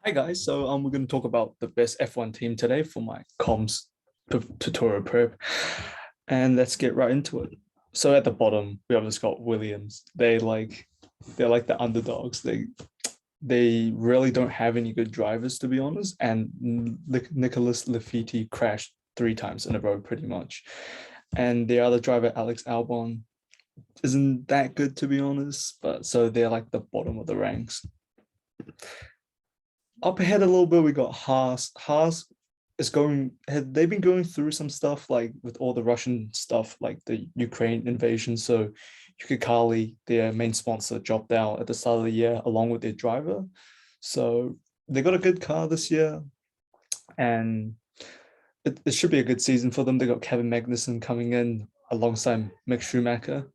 Hi guys, so we're going to talk about the best F1 team today for my comms tutorial prep, and let's get right into it. So at the bottom we obviously got Williams. They're like the underdogs. They really don't have any good drivers, to be honest, and Nicholas Latifi crashed 3 times in a row pretty much, and the other driver Alex Albon isn't that good, to be honest, but so they're like the bottom of the ranks. Up ahead a little bit, we got Haas. Haas is they've been going through some stuff like with all the Russian stuff, like the Ukraine invasion. So Yukikali, their main sponsor, dropped out at the start of the year along with their driver. So they got a good car this year, and it should be a good season for them. They got Kevin Magnussen coming in alongside Mick Schumacher.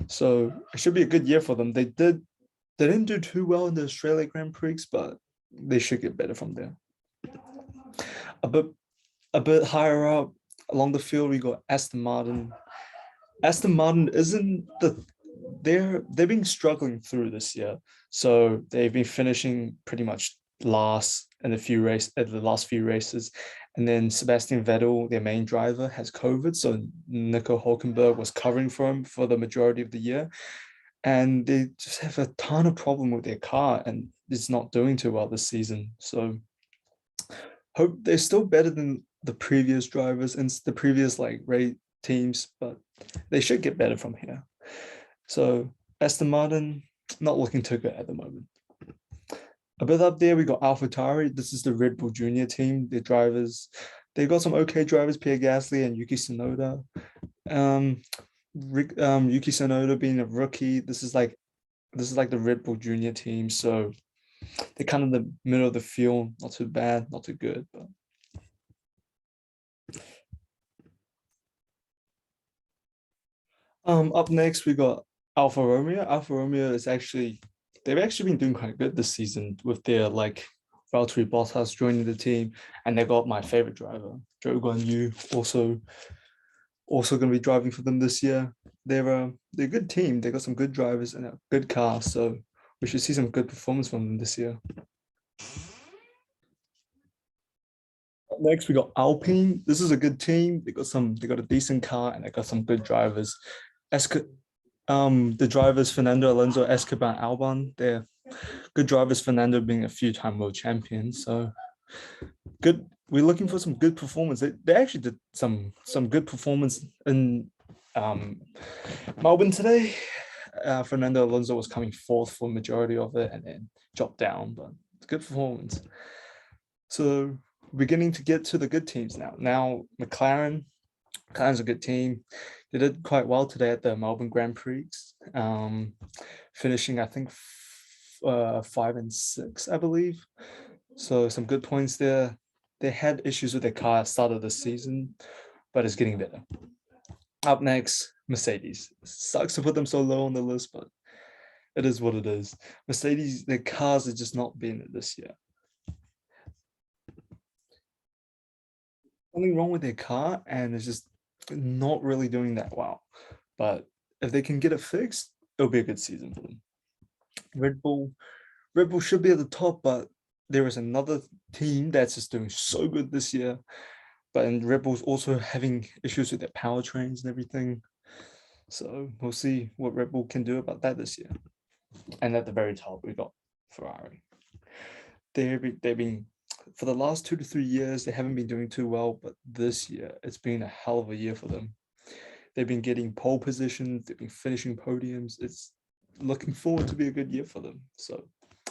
So it should be a good year for them. They didn't do too well in the Australia Grand Prix, but they should get better from there. A bit higher up along the field, we got Aston Martin. Aston Martin isn't they've been struggling through this year. So they've been finishing pretty much last in the last few races. And then Sebastian Vettel, their main driver, has COVID. So Nico Hulkenberg was covering for him for the majority of the year. And they just have a ton of problem with their car, and it's not doing too well this season. So hope they're still better than the previous drivers and the previous race teams, but they should get better from here. So Aston Martin, not looking too good at the moment. A bit up there, we got AlphaTauri. This is the Red Bull Junior team. Their drivers, they've got some okay drivers, Pierre Gasly and Yuki Tsunoda. Yuki Tsunoda being a rookie, this is like the Red Bull Junior team, so they're kind of the middle of the field, not too bad, not too good. But up next we got Alfa Romeo. Alfa Romeo they've actually been doing quite good this season with their Valtteri Bottas joining the team, and they got my favorite driver, Zhou Guanyu, also going to be driving for them this year. They're a good team. They got some good drivers and a good car, so we should see some good performance from them this year. Next, we got Alpine. This is a good team. They got a decent car and they got some good drivers. The drivers Fernando Alonso, Esteban Albon. They're good drivers. Fernando being a few-time world champion, so good. We're looking for some good performance. They actually did some good performance in Melbourne today. Fernando Alonso was coming fourth for majority of it and then dropped down, but it's good performance. So beginning to get to the good teams now. Now McLaren's a good team. They did quite well today at the Melbourne Grand Prix, finishing I think 5 and 6, I believe. So some good points there. They had issues with their car at the start of the season, but it's getting better. Up next, Mercedes. Sucks to put them so low on the list, but it is what it is. Mercedes, their cars are just not being it this year. Something wrong with their car, and it's just not really doing that well. But if they can get it fixed, it'll be a good season for them. Red Bull should be at the top, but there is another team that's just doing so good this year. But Red Bull's also having issues with their powertrains and everything. So we'll see what Red Bull can do about that this year. And at the very top, we got Ferrari. They've been for the last 2 to 3 years, they haven't been doing too well, but this year it's been a hell of a year for them. They've been getting pole positions, they've been finishing podiums. It's looking forward to be a good year for them. So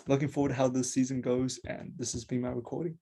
looking forward to how this season goes, and this has been my recording.